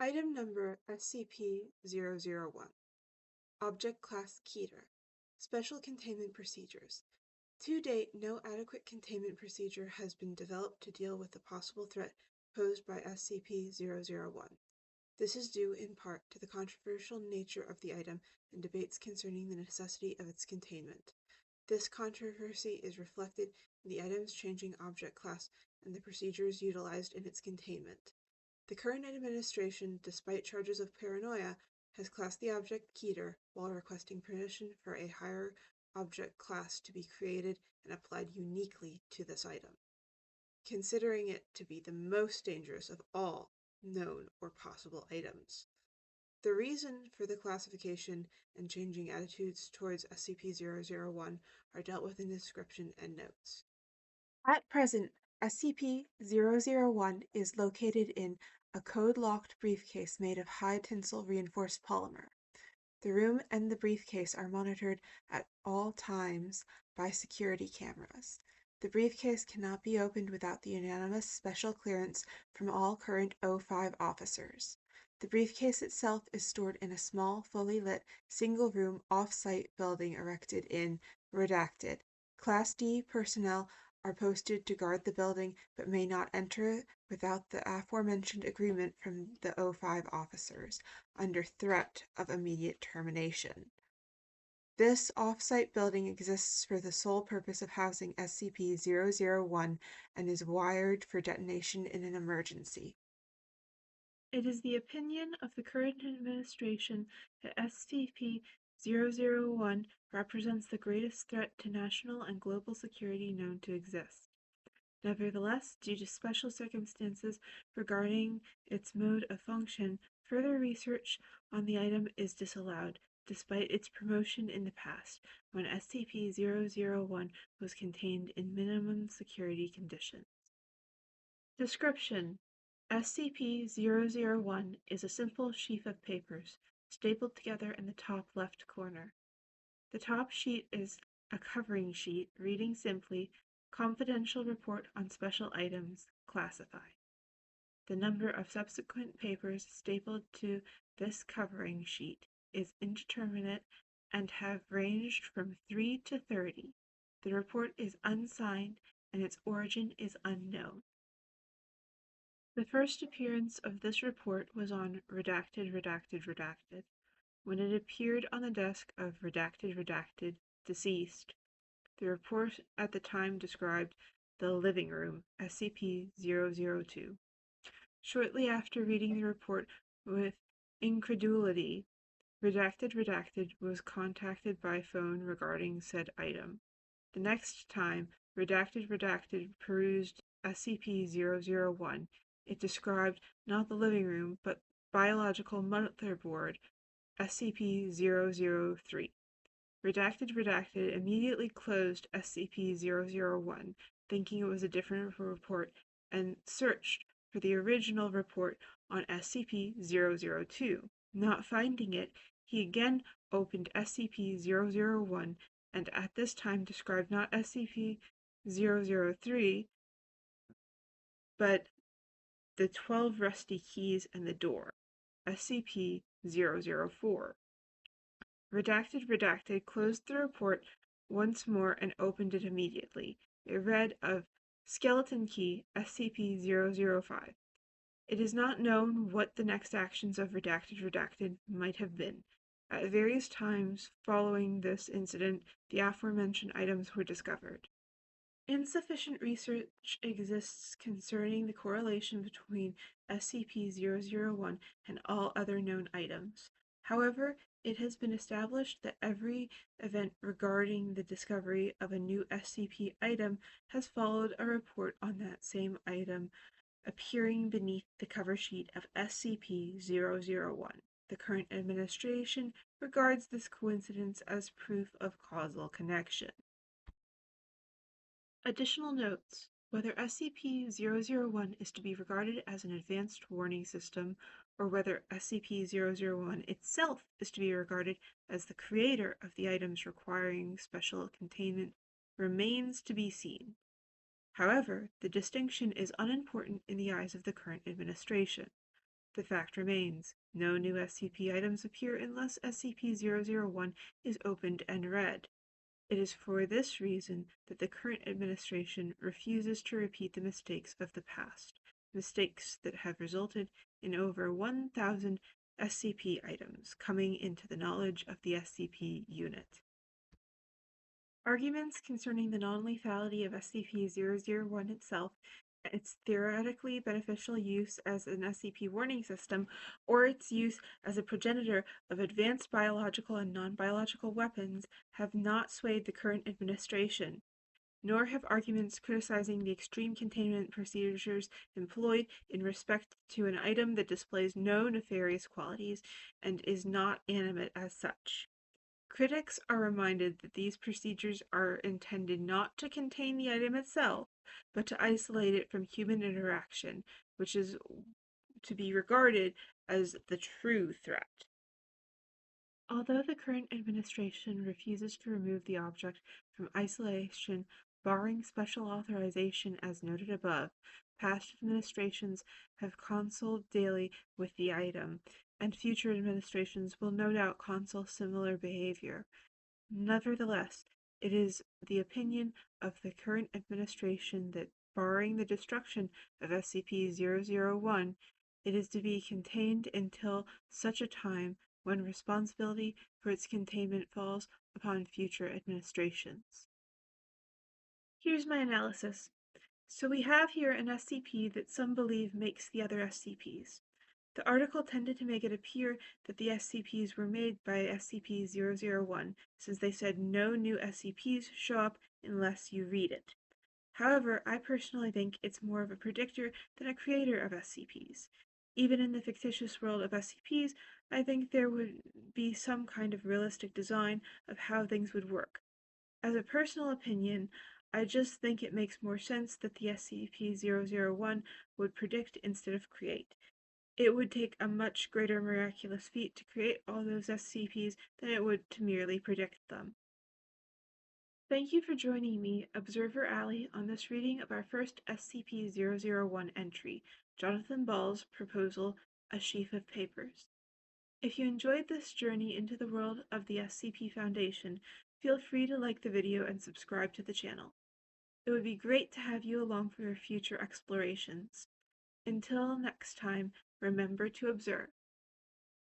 Item number SCP-001. Object Class Keter. Special Containment Procedures. To date, no adequate containment procedure has been developed to deal with the possible threat posed by SCP-001. This is due in part to the controversial nature of the item and debates concerning the necessity of its containment. This controversy is reflected in the item's changing object class and the procedures utilized in its containment. The current administration, despite charges of paranoia, has classed the object Keter while requesting permission for a higher object class to be created and applied uniquely to this item, considering it to be the most dangerous of all known or possible items. The reason for the classification and changing attitudes towards SCP-001 are dealt with in the description and notes. At present, SCP-001 is located in a code-locked briefcase made of high-tensile reinforced polymer. The room and the briefcase are monitored at all times by security cameras. The briefcase cannot be opened without the unanimous special clearance from all current O5 officers. The briefcase itself is stored in a small, fully lit, single-room, off-site building erected in Redacted. Class D personnel are posted to guard the building but may not enter without the aforementioned agreement from the O5 officers, under threat of immediate termination. This off-site building exists for the sole purpose of housing SCP-001 and is wired for detonation in an emergency. It is the opinion of the current administration that SCP-001 represents the greatest threat to national and global security known to exist. Nevertheless, due to special circumstances regarding its mode of function, further research on the item is disallowed, despite its promotion in the past, when SCP-001 was contained in minimum security conditions. Description: SCP-001 is a simple sheaf of papers, stapled together in the top left corner. The top sheet is a covering sheet reading simply, "Confidential Report on Special Items, Classified." The number of subsequent papers stapled to this covering sheet is indeterminate and have ranged from 3 to 30. The report is unsigned and its origin is unknown. The first appearance of this report was on Redacted, when it appeared on the desk of Redacted, deceased. The report at the time described the living room, SCP-002. Shortly after reading the report with incredulity, Redacted was contacted by phone regarding said item. The next time Redacted perused SCP-001, it described not the living room, but biological motherboard, SCP-003. Redacted immediately closed SCP-001, thinking it was a different report, and searched for the original report on SCP-002. Not finding it, he again opened SCP-001, and at this time described not SCP-003, but the 12 rusty keys and the door, SCP-004. Redacted closed the report once more and opened it immediately. It read of Skeleton Key, SCP-005. It is not known what the next actions of Redacted might have been. At various times following this incident, the aforementioned items were discovered. Insufficient research exists concerning the correlation between SCP-001 and all other known items. However, it has been established that every event regarding the discovery of a new SCP item has followed a report on that same item appearing beneath the cover sheet of SCP-001. The current administration regards this coincidence as proof of causal connection. Additional notes: whether SCP-001 is to be regarded as an advanced warning system, or whether SCP-001 itself is to be regarded as the creator of the items requiring special containment, remains to be seen. However, the distinction is unimportant in the eyes of the current administration. The fact remains, no new SCP items appear unless SCP-001 is opened and read. It is for this reason that the current administration refuses to repeat the mistakes of the past, mistakes that have resulted in over 1,000 SCP items coming into the knowledge of the SCP unit. Arguments concerning the non-lethality of SCP-001 itself, its theoretically beneficial use as an SCP warning system, or its use as a progenitor of advanced biological and non-biological weapons have not swayed the current administration, nor have arguments criticizing the extreme containment procedures employed in respect to an item that displays no nefarious qualities and is not animate as such. Critics are reminded that these procedures are intended not to contain the item itself, but to isolate it from human interaction, which is to be regarded as the true threat. Although the current administration refuses to remove the object from isolation, barring special authorization as noted above, past administrations have consulted daily with the item, and future administrations will no doubt counsel similar behavior. Nevertheless, it is the opinion of the current administration that, barring the destruction of SCP-001, it is to be contained until such a time when responsibility for its containment falls upon future administrations. Here's my analysis. So we have here an SCP that some believe makes the other SCPs. The article tended to make it appear that the SCPs were made by SCP-001, since they said no new SCPs show up unless you read it. However, I personally think it's more of a predictor than a creator of SCPs. Even in the fictitious world of SCPs, I think there would be some kind of realistic design of how things would work. As a personal opinion, I just think it makes more sense that the SCP-001 would predict instead of create. It would take a much greater miraculous feat to create all those SCPs than it would to merely predict them. Thank you for joining me, Observer Alley, on this reading of our first SCP-001 entry, Jonathan Ball's proposal, A Sheaf of Papers. If you enjoyed this journey into the world of the SCP Foundation, feel free to like the video and subscribe to the channel. It would be great to have you along for your future explorations. Until next time, remember to observe.